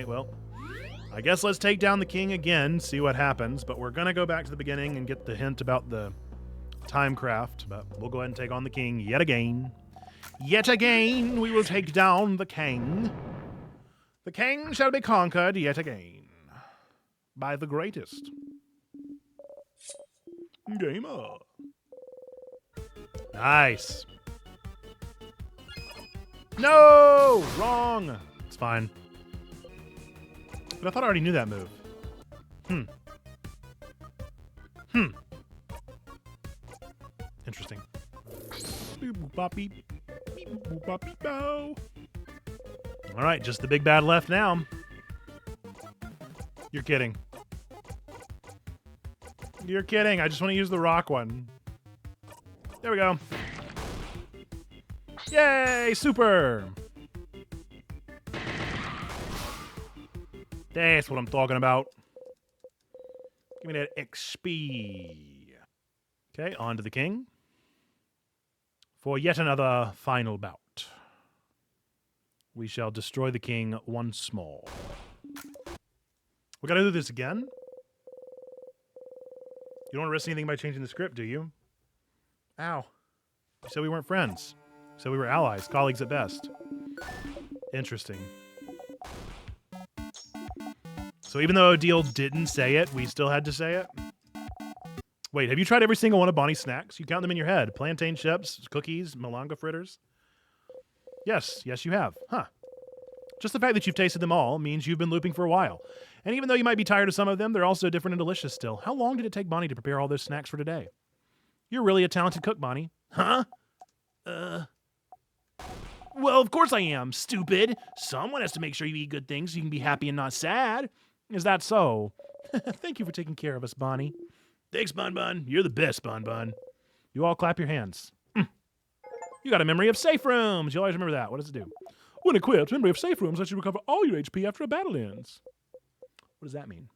right, well, I guess let's take down the king again, see what happens. But we're going to go back to the beginning and get the hint about the time craft. But we'll go ahead and take on the king yet again. Yet again, we will take down the king. The king shall be conquered yet again by the greatest. Gamer. Nice. No! Wrong. It's fine. But I thought I already knew that move. Interesting. All right, just the big bad left now. You're kidding. You're kidding. I just want to use the rock one. There we go. Yay, super. That's what I'm talking about. Give me that XP. Okay, on to the king. For yet another final bout. We shall destroy the king once more. We gotta do this again? You don't want to risk anything by changing the script, do you? Ow. You said we weren't friends. You said we were allies, colleagues at best. Interesting. So even though Odile didn't say it, we still had to say it? Wait, have you tried every single one of Bonnie's snacks? You count them in your head. Plantain chips, cookies, malanga fritters? Yes, you have. Huh. Just the fact that you've tasted them all means you've been looping for a while. And even though you might be tired of some of them, they're also different and delicious still. How long did it take Bonnie to prepare all those snacks for today? You're really a talented cook, Bonnie. Huh? Well, of course I am, stupid. Someone has to make sure you eat good things so you can be happy and not sad. Is that so? Thank you for taking care of us, Bonnie. Thanks, Bon Bon. You're the best, Bon Bon. You all clap your hands. You got a memory of safe rooms. You always remember that. What does it do? When equipped, memory of safe rooms lets you recover all your HP after a battle ends. What does that mean?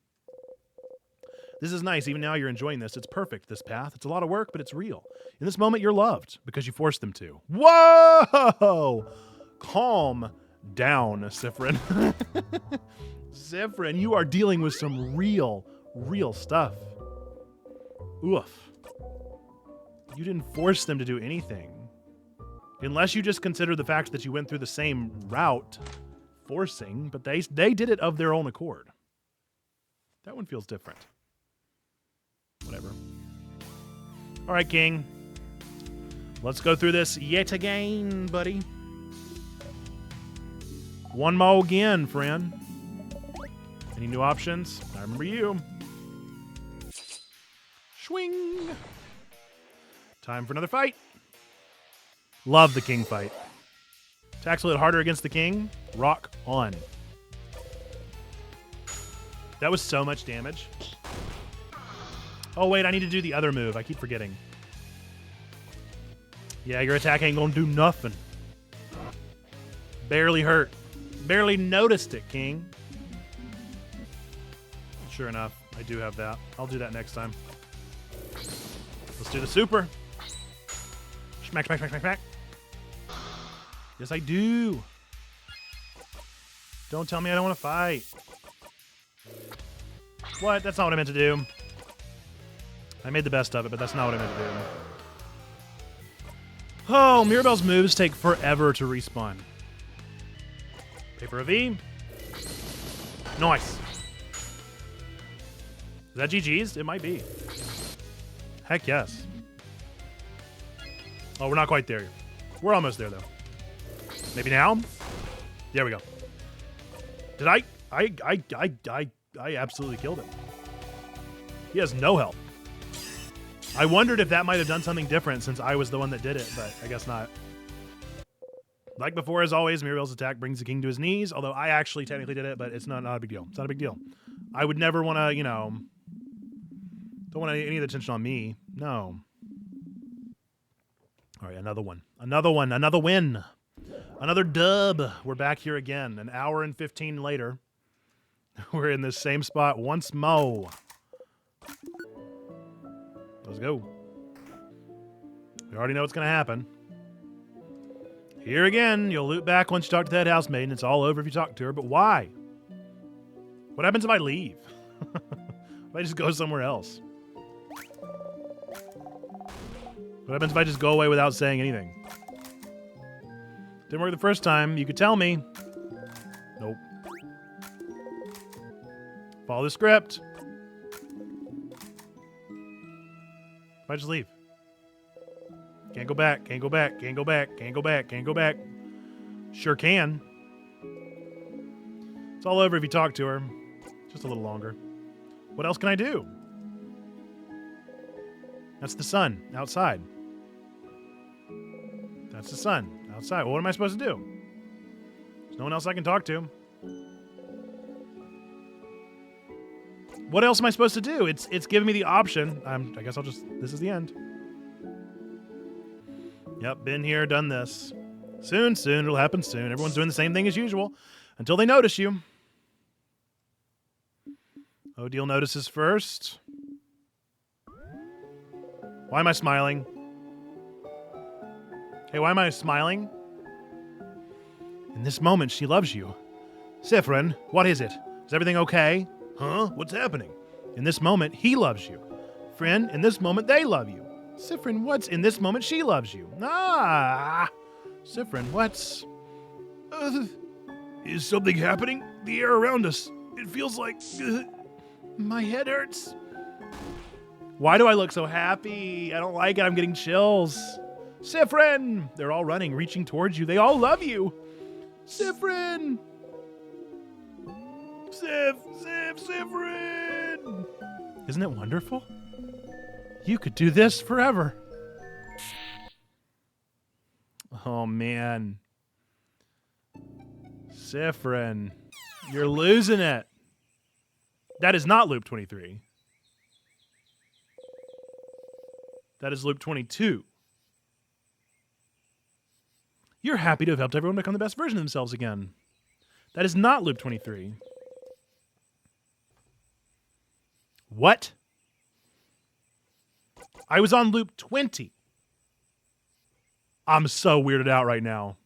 This is nice. Even now you're enjoying this. It's perfect, this path. It's a lot of work, but it's real. In this moment, you're loved because you forced them to. Whoa! Calm down, Sifrin. Sifrin, you are dealing with some real stuff. Oof. You didn't force them to do anything. Unless you just consider the fact that you went through the same route, forcing, but they did it of their own accord. That one feels different. Whatever. All right, King. Let's go through this yet again, buddy. One more again, friend. Any new options? I remember you. Swing. Time for another fight. Love the king fight. Attacks a little harder against the king. Rock on. That was so much damage. Oh, wait, I need to do the other move. I keep forgetting. Yeah, your attack ain't gonna do nothing. Barely hurt. Barely noticed it, King. Sure enough, I do have that. I'll do that next time. Let's do the super. Smack, smack, smack, smack, smack. Yes, I do. Don't tell me I don't want to fight. What? That's not what I meant to do. I made the best of it, but that's not what I meant to do. Oh, Mirabelle's moves take forever to respawn. Paper of V. Nice. Is that GG's? It might be. Heck yes. Oh, we're not quite there. We're almost there, though. Maybe now? There we go. Did I absolutely killed him. He has no health. I wondered if that might have done something different since I was the one that did it, but I guess not. Like before, as always, Mirabelle's attack brings the king to his knees, although I actually technically did it, but it's not a big deal. It's not a big deal. I would never want to, don't want any of the attention on me. No. All right, another one. Another one. Another win. Another dub. We're back here again. An hour and 15 later. We're in this same spot once more. Let's go. We already know what's going to happen. Here again, you'll loop back once you talk to that housemaid, and it's all over if you talk to her. But why? What happens if I leave? If I just go somewhere else? What happens if I just go away without saying anything? Didn't work the first time. You could tell me. Nope. Follow the script. If I just leave. Can't go back, can't go back, can't go back, can't go back, can't go back. Sure can. It's all over if you talk to her. Just a little longer. What else can I do? That's the sun outside. That's the sun outside. Well, what am I supposed to do? There's no one else I can talk to. What else am I supposed to do? It's giving me the option. I guess I'll just... This is the end. Yep, been here, done this. Soon, it'll happen soon. Everyone's doing the same thing as usual until they notice you. Odile notices first. Why am I smiling? Hey, why am I smiling? In this moment, she loves you. Siffrin, what is it? Is everything okay? Huh? What's happening? In this moment, he loves you. Friend, in this moment, they love you. Siffrin, what's in this moment, she loves you. Ah! Siffrin, what's... is something happening? The air around us, it feels like... my head hurts. Why do I look so happy? I don't like it. I'm getting chills. Siffrin! They're all running, reaching towards you. They all love you. Siffrin! Siffrin! Isn't it wonderful? You could do this forever. Oh, man. Siffrin, you're losing it. That is not loop 23. That is loop 22. You're happy to have helped everyone become the best version of themselves again. That is not loop 23. What? I was on loop 20. I'm so weirded out right now.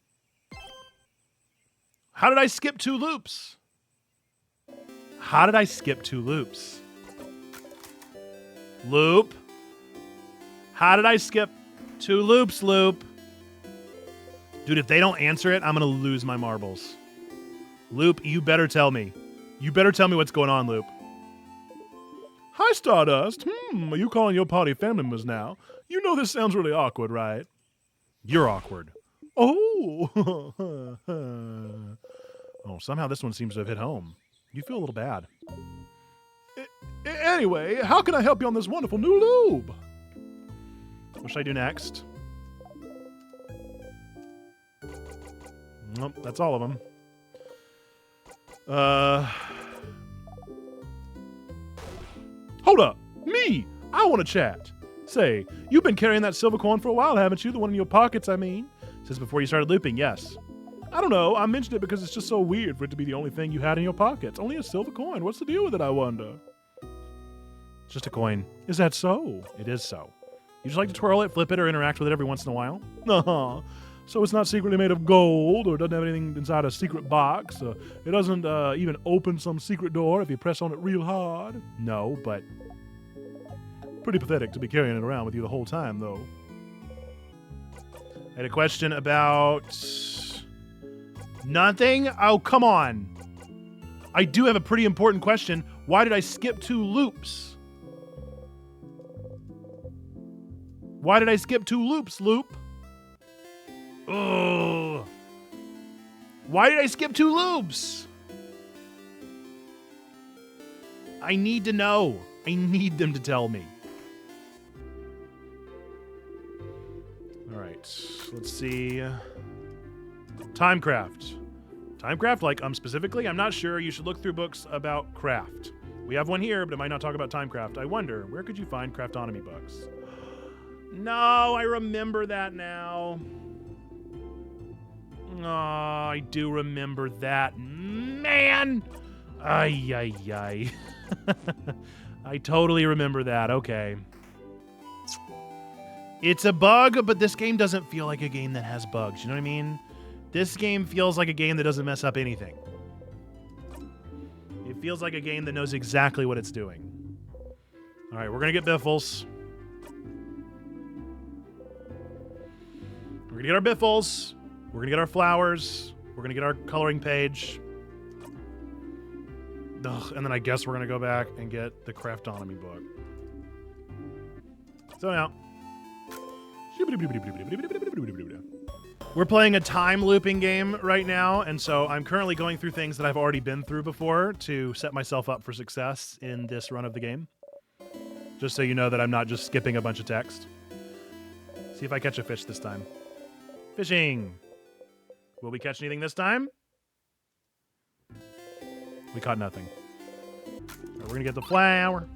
How did I skip 2 loops? How did I skip 2 loops? Loop. How did I skip 2 loops, Loop? Dude, if they don't answer it, I'm going to lose my marbles. Loop, you better tell me. You better tell me what's going on, Loop. Hi, Stardust. Are you calling your party family members now? You know this sounds really awkward, right? You're awkward. Oh. Oh, somehow this one seems to have hit home. You feel a little bad. Anyway, how can I help you on this wonderful new lube? What should I do next? Nope, that's all of them. Hold up. Me! I want to chat. Say, you've been carrying that silver coin for a while, haven't you? The one in your pockets, I mean. Since before you started looping, yes. I don't know. I mentioned it because it's just so weird for it to be the only thing you had in your pockets. Only a silver coin. What's the deal with it, I wonder? It's just a coin. Is that so? It is so. You just like to twirl it, flip it, or interact with it every once in a while? Uh-huh. So it's not secretly made of gold, or doesn't have anything inside a secret box. It doesn't even open some secret door if you press on it real hard. No, but pretty pathetic to be carrying it around with you the whole time, though. I had a question about... nothing? Oh, come on. I do have a pretty important question. Why did I skip 2 loops? Why did I skip 2 loops, Loop? Ugh. Why did I skip 2 loops? I need to know. I need them to tell me. All right, let's see. Timecraft. Timecraft, like specifically? I'm not sure. You should look through books about craft. We have one here, but it might not talk about Timecraft. I wonder, where could you find Craftonomy books? No, I remember that now. Oh, I do remember that. Man! Ay, ay, ay. I totally remember that. Okay. It's a bug, but this game doesn't feel like a game that has bugs. You know what I mean? This game feels like a game that doesn't mess up anything. It feels like a game that knows exactly what it's doing. All right, we're going to get biffles. We're going to get our biffles. We're going to get our flowers. We're going to get our coloring page. Ugh, and then I guess we're going to go back and get the Craftonomy book. So now. We're playing a time looping game right now, and so I'm currently going through things that I've already been through before to set myself up for success in this run of the game. Just so you know that I'm not just skipping a bunch of text. See if I catch a fish this time. Fishing! Will we catch anything this time? We caught nothing. Right, we're gonna get the flower.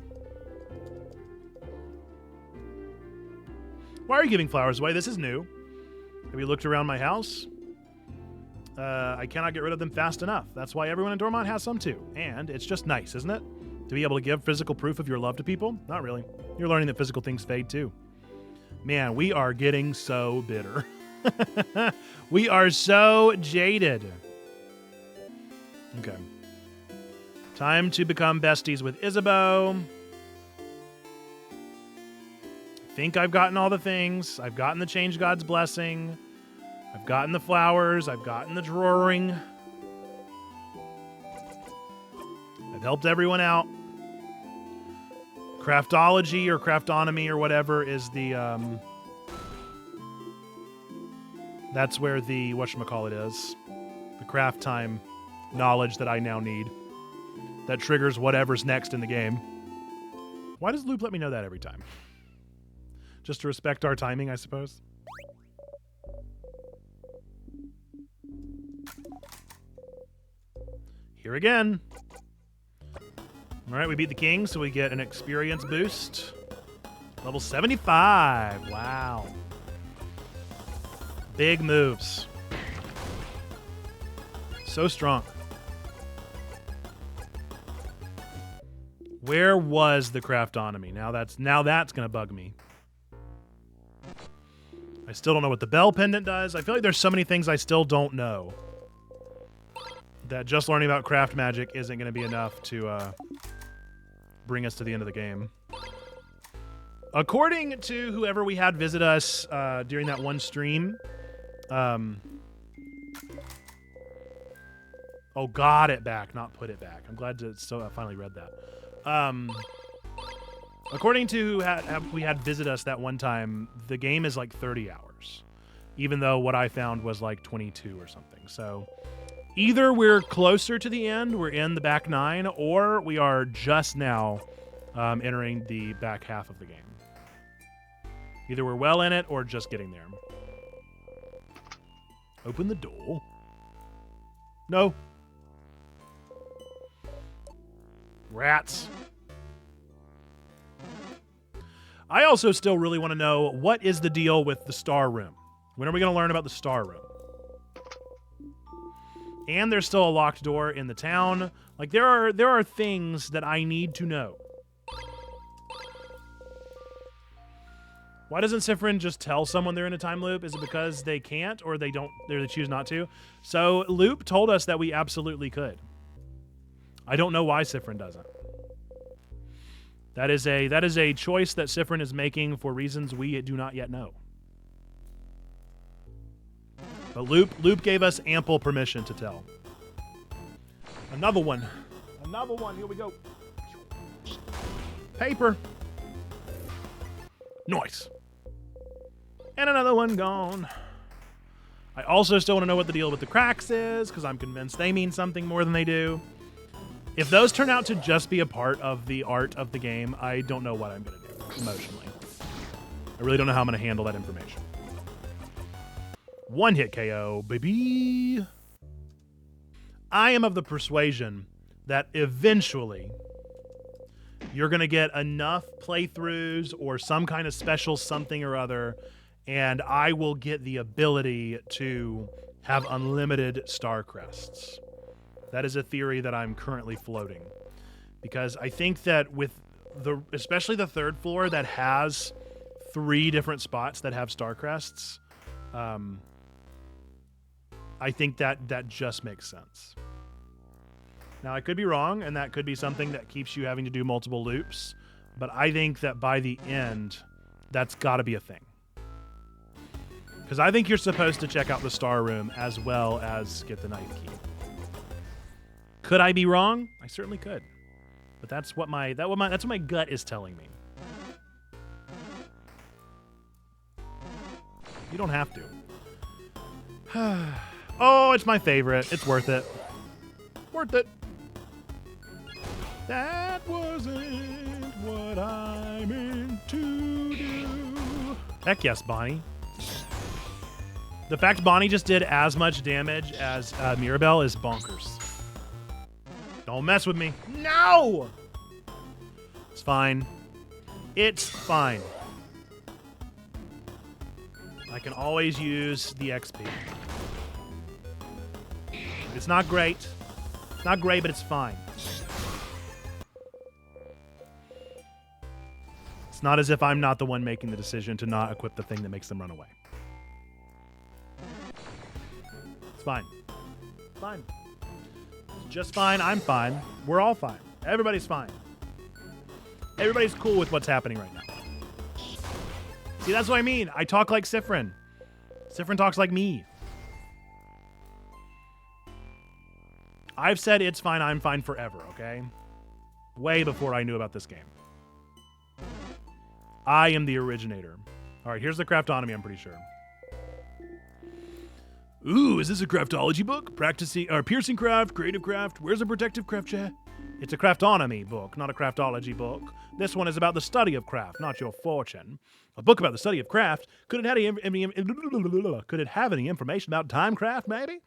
Why are you giving flowers away? This is new. Have you looked around my house? I cannot get rid of them fast enough. That's why everyone in Dormont has some too. And it's just nice, isn't it? To be able to give physical proof of your love to people? Not really. You're learning that physical things fade too. Man, we are getting so bitter. We are so jaded. Okay. Time to become besties with Isabeau. I think I've gotten all the things. I've gotten the Change God's blessing. I've gotten the flowers. I've gotten the drawing. I've helped everyone out. Craftology or Craftonomy or whatever is the that's where the whatchamacallit is. The craft time knowledge that I now need. That triggers whatever's next in the game. Why does Loop let me know that every time? Just to respect our timing, I suppose. Here again. All right, we beat the king, so we get an experience boost. Level 75. Wow. Big moves. So strong. Where was the Craftonomy? Now that's going to bug me. I still don't know what the bell pendant does. I feel like there's so many things I still don't know. That just learning about craft magic isn't going to be enough to bring us to the end of the game. According to whoever we had visit us during that one stream, oh, got it back, not put it back. I'm glad to I finally read that. According to who we had visit us that one time, the game is like 30 hours, even though what I found was like 22 or something. So either we're closer to the end, we're in the back 9, or we are just now entering the back half of the game. Either we're well in it or just getting there. Open the door. No. Rats. I also still really want to know, what is the deal with the Star Room? When are we going to learn about the Star Room? And there's still a locked door in the town. Like, there are things that I need to know. Why doesn't Sifrin just tell someone they're in a time loop? Is it because they can't, or they choose not to? So Loop told us that we absolutely could. I don't know why Sifrin doesn't. That is a choice that Sifrin is making for reasons we do not yet know. But Loop gave us ample permission to tell. Another one. Another one. Here we go. Paper. Nice. And another one gone. I also still want to know what the deal with the cracks is, because I'm convinced they mean something more than they do. If those turn out to just be a part of the art of the game, I don't know what I'm going to do emotionally. I really don't know how I'm going to handle that information. One hit KO, baby. I am of the persuasion that eventually you're going to get enough playthroughs or some kind of special something or other, and I will get the ability to have unlimited star crests. That is a theory that I'm currently floating, because I think that with especially the third floor that has 3 different spots that have star crests, I think that just makes sense. Now, I could be wrong, and that could be something that keeps you having to do multiple loops, but I think that by the end, that's got to be a thing. Because I think you're supposed to check out the star room as well as get the ninth key. Could I be wrong? I certainly could. But that's what my gut is telling me. You don't have to. Oh, it's my favorite. It's worth it. Worth it. That wasn't what I meant to do. Heck yes, Bonnie. The fact Bonnie just did as much damage as Mirabelle is bonkers. Don't mess with me. No! It's fine. It's fine. I can always use the XP. It's not great. It's not great, but it's fine. It's not as if I'm not the one making the decision to not equip the thing that makes them run away. It's fine. It's fine. It's just fine. I'm fine. We're all fine. Everybody's fine. Everybody's cool with what's happening right now. See, that's what I mean. I talk like Sifrin. Sifrin talks like me. I've said it's fine, I'm fine forever, okay? Way before I knew about this game. I am the originator. All right, here's the Craftonomy, I'm pretty sure. Ooh, is this a craftology book? Practicing or piercing craft, creative craft. Where's a protective craft chair? It's a Craftonomy book, not a craftology book. This one is about the study of craft, not your fortune. A book about the study of craft. Could it have any information about timecraft, maybe?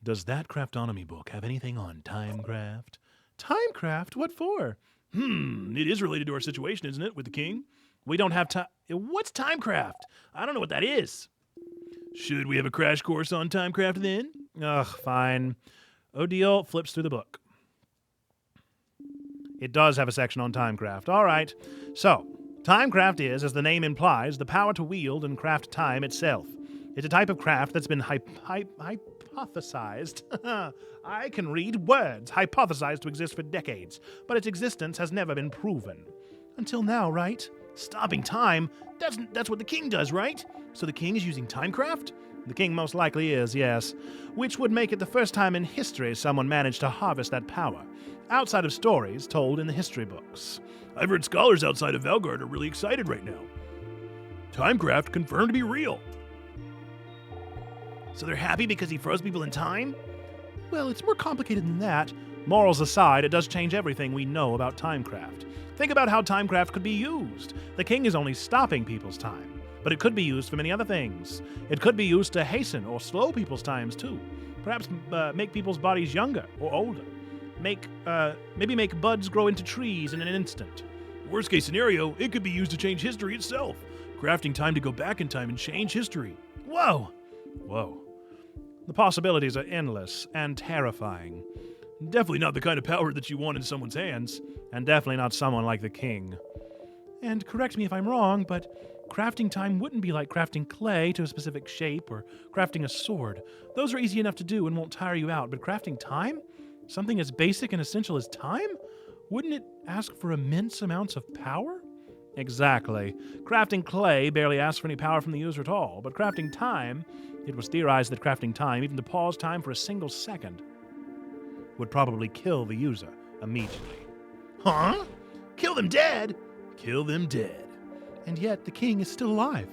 Does that Craftonomy book have anything on timecraft? Timecraft? What for? It is related to our situation, isn't it, with the king? We don't have time. What's timecraft? I don't know what that is. Should we have a crash course on timecraft then? Ugh, fine. Odile flips through the book. It does have a section on timecraft. All right. So, timecraft is, as the name implies, the power to wield and craft time itself. It's a type of craft that's been hypothesized. I can read words. Hypothesized to exist for decades, but its existence has never been proven. Until now, right? Stopping time? That's what the king does, right? So the king is using timecraft? The king most likely is, yes. Which would make it the first time in history someone managed to harvest that power, outside of stories told in the history books. I've heard scholars outside of Valgard are really excited right now. Timecraft confirmed to be real. So they're happy because he froze people in time? Well, it's more complicated than that. Morals aside, it does change everything we know about timecraft. Think about how timecraft could be used. The king is only stopping people's time, but it could be used for many other things. It could be used to hasten or slow people's times too. Perhaps make people's bodies younger or older. Maybe make buds grow into trees in an instant. Worst case scenario, it could be used to change history itself. Crafting time to go back in time and change history. Whoa! Whoa. The possibilities are endless and terrifying. Definitely not the kind of power that you want in someone's hands, and definitely not someone like the king. And correct me if I'm wrong, but crafting time wouldn't be like crafting clay to a specific shape or crafting a sword. Those are easy enough to do and won't tire you out, but crafting time? Something as basic and essential as time? Wouldn't it ask for immense amounts of power? Exactly. Crafting clay barely asks for any power from the user at all, but crafting time, it was theorized that crafting time, even to pause time for a single second, would probably kill the user immediately. Huh? Kill them dead? Kill them dead. And yet the king is still alive.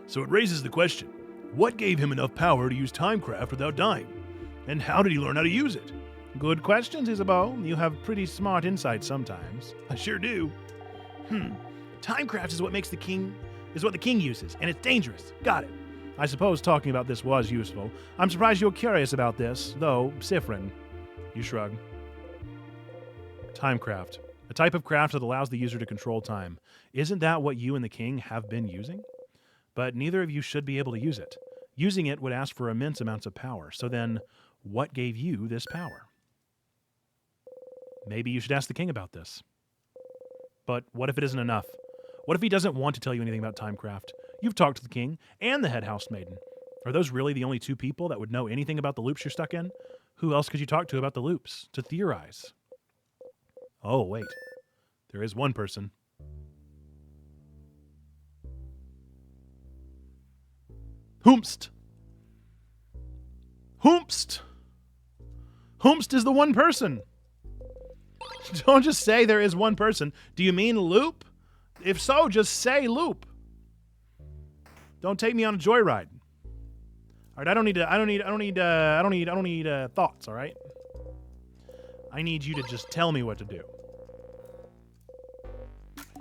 So it raises the question, what gave him enough power to use timecraft without dying? And how did he learn how to use it? Good questions, Isabeau. You have pretty smart insights sometimes. I sure do. Timecraft is what the king uses, and it's dangerous. Got it. I suppose talking about this was useful. I'm surprised you're curious about this, though, Sifrin. You shrug. Timecraft. A type of craft that allows the user to control time. Isn't that what you and the king have been using? But neither of you should be able to use it. Using it would ask for immense amounts of power. So then, what gave you this power? Maybe you should ask the king about this. But what if it isn't enough? What if he doesn't want to tell you anything about timecraft? You've talked to the king and the head housemaiden. Are those really the only two people that would know anything about the loops you're stuck in? Who else could you talk to about the loops? To theorize. Oh, wait. There is one person. Hoomst. Hoomst. Hoomst is the one person. Don't just say there is one person. Do you mean loop? If so, just say loop. Don't take me on a joyride. All right, I don't need thoughts, all right? I need you to just tell me what to do.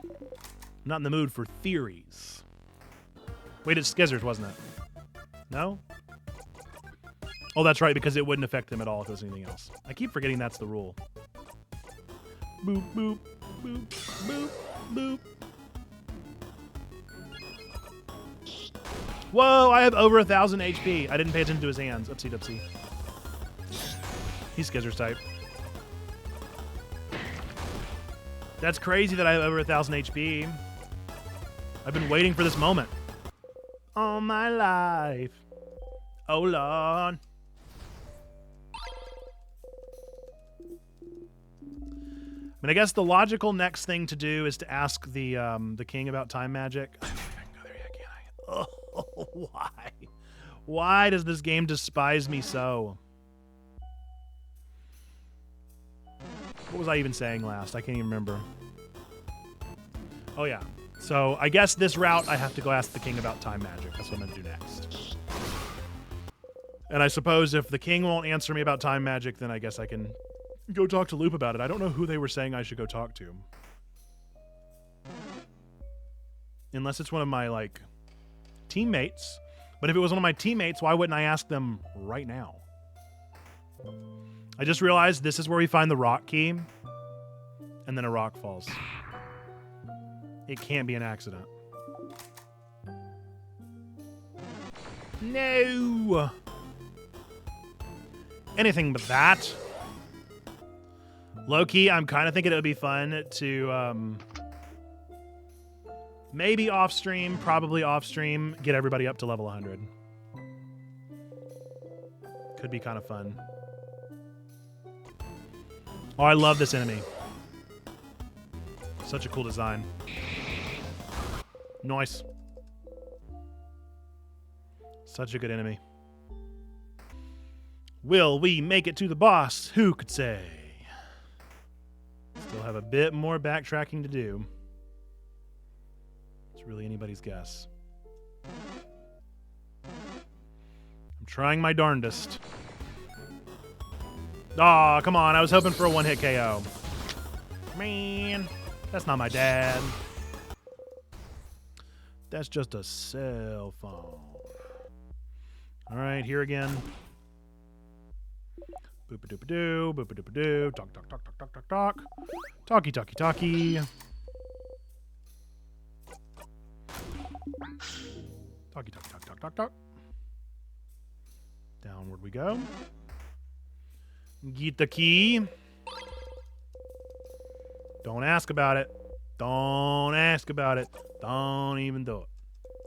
I'm not in the mood for theories. Wait, it's Skizzers, wasn't it? No? Oh, that's right, because it wouldn't affect them at all if it was anything else. I keep forgetting that's the rule. Boop, boop, boop, boop, boop. Whoa, I have over 1,000 HP. I didn't pay attention to his hands. Upsie dupsie. He's Skizzers type. That's crazy that I have over 1,000 HP. I've been waiting for this moment. All my life. Oh, Lord. I mean, I guess the logical next thing to do is to ask the king about time magic. I can go there yet, can't I? Oh, why? Why does this game despise me so? What was I even saying last? I can't even remember. Oh, yeah. So I guess this route, I have to go ask the king about time magic. That's what I'm going to do next. And I suppose if the king won't answer me about time magic, then I guess I can go talk to Loop about it. I don't know who they were saying I should go talk to. Unless it's one of my, like, teammates. But if it was one of my teammates, why wouldn't I ask them right now? I just realized this is where we find the rock key. And then a rock falls. It can't be an accident. No! Anything but that. Low-key, I'm kind of thinking it would be fun to maybe off-stream, probably off-stream, get everybody up to level 100. Could be kind of fun. Oh, I love this enemy. Such a cool design. Nice. Such a good enemy. Will we make it to the boss? Who could say? Still have a bit more backtracking to do. It's really anybody's guess. I'm trying my darndest. Aw, come on. I was hoping for a one-hit KO. Man, that's not my dad. That's just a cell phone. All right, here again. Boop-a-doop-a-doo, boop-a-doop-a-doo. Talk, talk, talk, talk, talk, talk, talk. Talkie, talkie, talkie. Talkie, talk, talk, talk, talk, talk. Downward we go. Get the key. Don't ask about it. Don't ask about it. Don't even do it.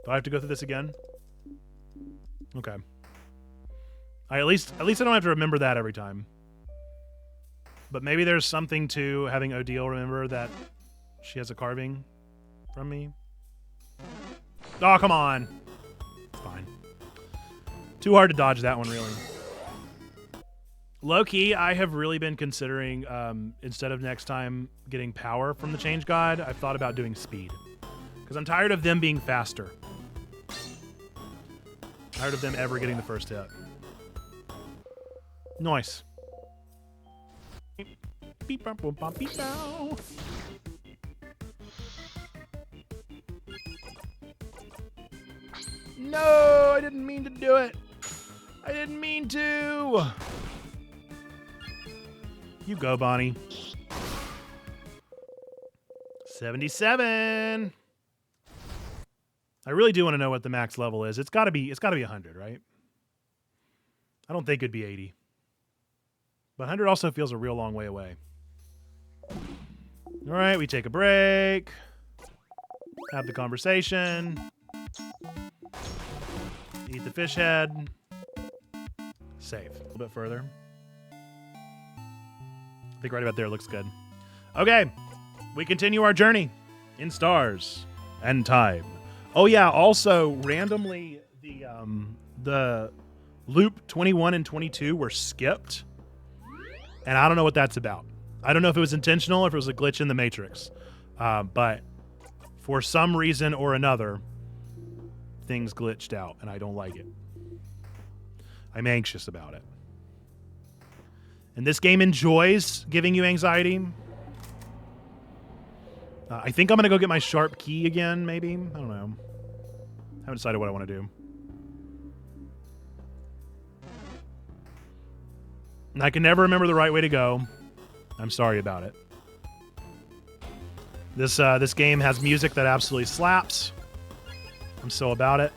Do I have to go through this again? Okay. At least I don't have to remember that every time. But maybe there's something to having Odile remember that she has a carving from me. Oh, come on. It's fine. Too hard to dodge that one, really. Low-key, I have really been considering, instead of next time getting power from the Change God, I've thought about doing speed. Because I'm tired of them being faster. Tired of them ever getting the first hit. Nice. Beep, bop, boom, bop, beep, bow. No, I didn't mean to do it. I didn't mean to. You go, Bonnie. 77. I really do want to know what the max level is. It's got to be 100, right? I don't think it'd be 80. But 100 also feels a real long way away. All right, we take a break. Have the conversation. Eat the fish head. Save. A little bit further. think right about there looks good. Okay, we continue our journey in stars and time. Oh yeah, also randomly the loop 21 and 22 were skipped, and I don't know what that's about. I don't know if it was intentional or if it was a glitch in the Matrix, but for some reason or another, things glitched out, and I don't like it. I'm anxious about it. And this game enjoys giving you anxiety. I think I'm going to go get my sharp key again, maybe. I don't know. Haven't decided what I want to do. And I can never remember the right way to go. I'm sorry about it. This game has music that absolutely slaps. I'm so about it.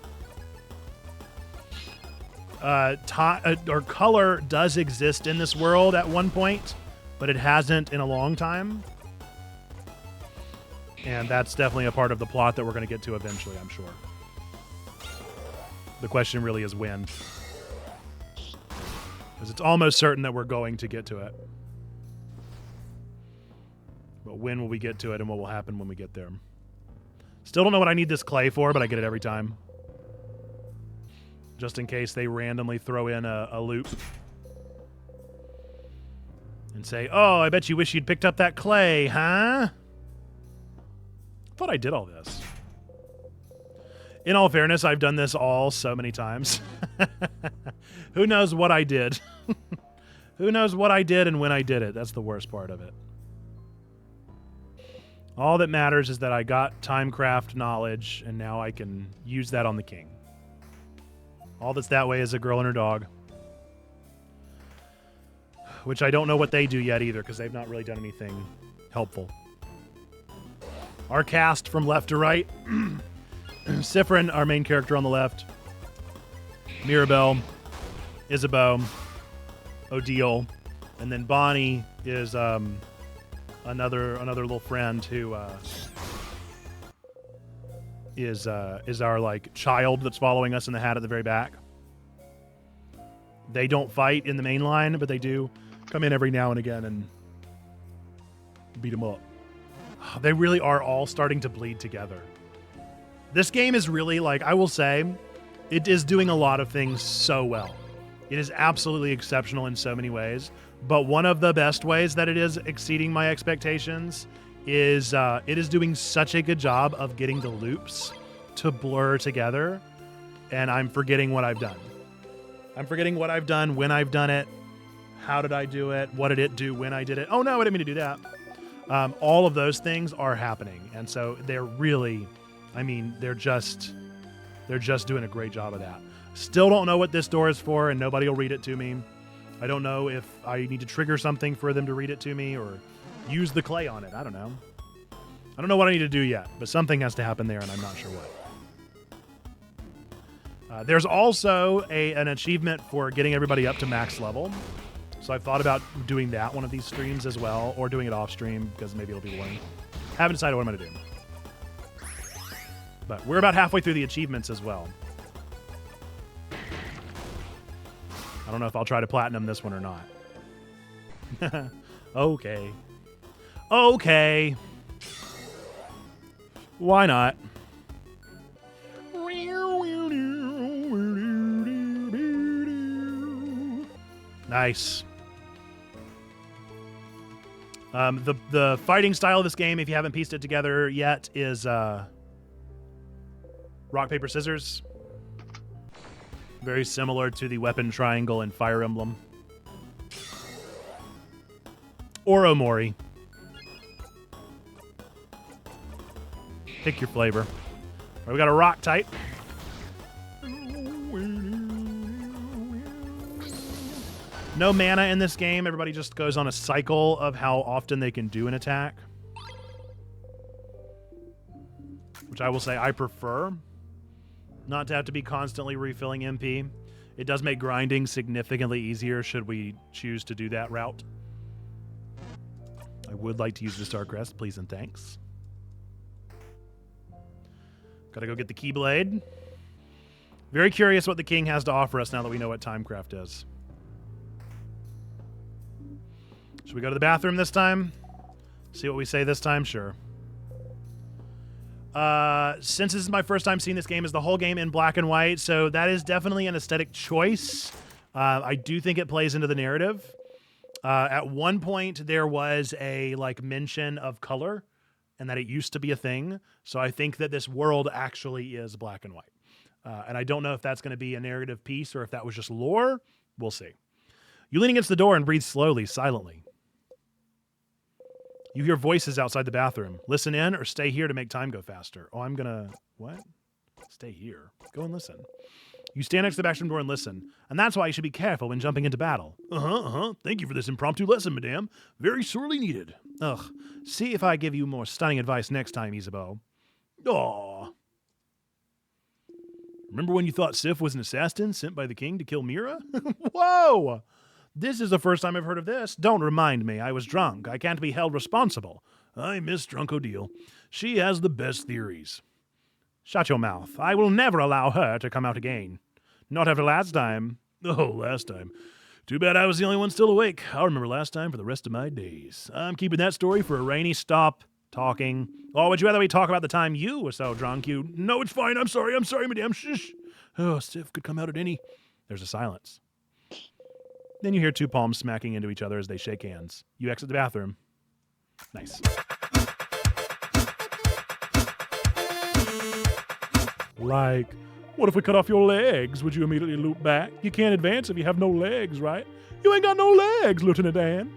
Or color does exist in this world at one point, but it hasn't in a long time. And that's definitely a part of the plot that we're going to get to eventually, I'm sure. The question really is when. Because it's almost certain that we're going to get to it. But when will we get to it and what will happen when we get there? Still don't know what I need this clay for, but I get it every time. Just in case they randomly throw in a loop. And say, oh, I bet you wish you'd picked up that clay, huh? I thought I did all this. In all fairness, I've done this all so many times. Who knows what I did? Who knows what I did and when I did it? That's the worst part of it. All that matters is that I got Timecraft knowledge, and now I can use that on the king. All that's that way is a girl and her dog. Which I don't know what they do yet either, because they've not really done anything helpful. Our cast from left to right. Sifrin, our main character on the left. Mirabelle, Isabeau, Odile, and then Bonnie is another little friend who is our like child that's following us in the hat at the very back. They don't fight in the main line, but they do come in every now and again and beat them up. They really are all starting to bleed together. This game is really, like, I will say, it is doing a lot of things so well. It is absolutely exceptional in so many ways. But one of the best ways that it is exceeding my expectations is it is doing such a good job of getting the loops to blur together. And I'm forgetting what I've done. I'm forgetting what I've done, when I've done it, how did I do it, what did it do when I did it. Oh, no, I didn't mean to do that. All of those things are happening. And so they're really, I mean, they're just doing a great job of that. Still don't know what this door is for, and nobody will read it to me. I don't know if I need to trigger something for them to read it to me or use the clay on it. I don't know. I don't know what I need to do yet, but something has to happen there, and I'm not sure what. There's also an achievement for getting everybody up to max level. So I've thought about doing that one of these streams as well, or doing it off stream because maybe it'll be boring. Haven't decided what I'm going to do. But we're about halfway through the achievements as well. I don't know if I'll try to platinum this one or not. Okay. Okay. Why not? Nice. The fighting style of this game, if you haven't pieced it together yet, is rock, paper, scissors. Very similar to the weapon triangle in Fire Emblem. Or Omori. Pick your flavor. All right, we got a rock type. No mana in this game. Everybody just goes on a cycle of how often they can do an attack. Which I will say I prefer. Not to have to be constantly refilling MP. It does make grinding significantly easier should we choose to do that route. I would like to use the Star Crest, please and thanks. Gotta go get the Keyblade. Very curious what the king has to offer us now that we know what Timecraft is. Should we go to the bathroom this time? See what we say this time? Sure. Since this is my first time seeing this game, is the whole game in black and white, so that is definitely an aesthetic choice. I do think it plays into the narrative. At one point, there was a mention of color, and that it used to be a thing. So I think that this world actually is black and white. And I don't know if that's going to be a narrative piece or if that was just lore. We'll see. You lean against the door and breathe slowly, silently. You hear voices outside the bathroom. Listen in or stay here to make time go faster. Oh, I'm gonna... What? Stay here. Go and listen. You stand next to the bathroom door and listen. And that's why you should be careful when jumping into battle. Thank you for this impromptu lesson, madame. Very sorely needed. Ugh. See if I give you more stunning advice next time, Isabeau. Aww. Remember when you thought Sif was an assassin sent by the king to kill Mira? Whoa! This is the first time I've heard of this. Don't remind me. I was drunk. I can't be held responsible. I miss Drunk Odile. She has the best theories. Shut your mouth. I will never allow her to come out again. Not after last time. Oh, last time. Too bad I was the only one still awake. I'll remember last time for the rest of my days. I'm keeping that story for a rainy stop talking. Or would you rather we talk about the time you were so drunk you... No, it's fine. I'm sorry, madame. Shh. Oh, Sif could come out at any... There's a silence. Then you hear two palms smacking into each other as they shake hands. You exit the bathroom. Nice. Like, what if we cut off your legs? Would you immediately loop back? You can't advance if you have no legs, right? You ain't got no legs, Lieutenant Dan.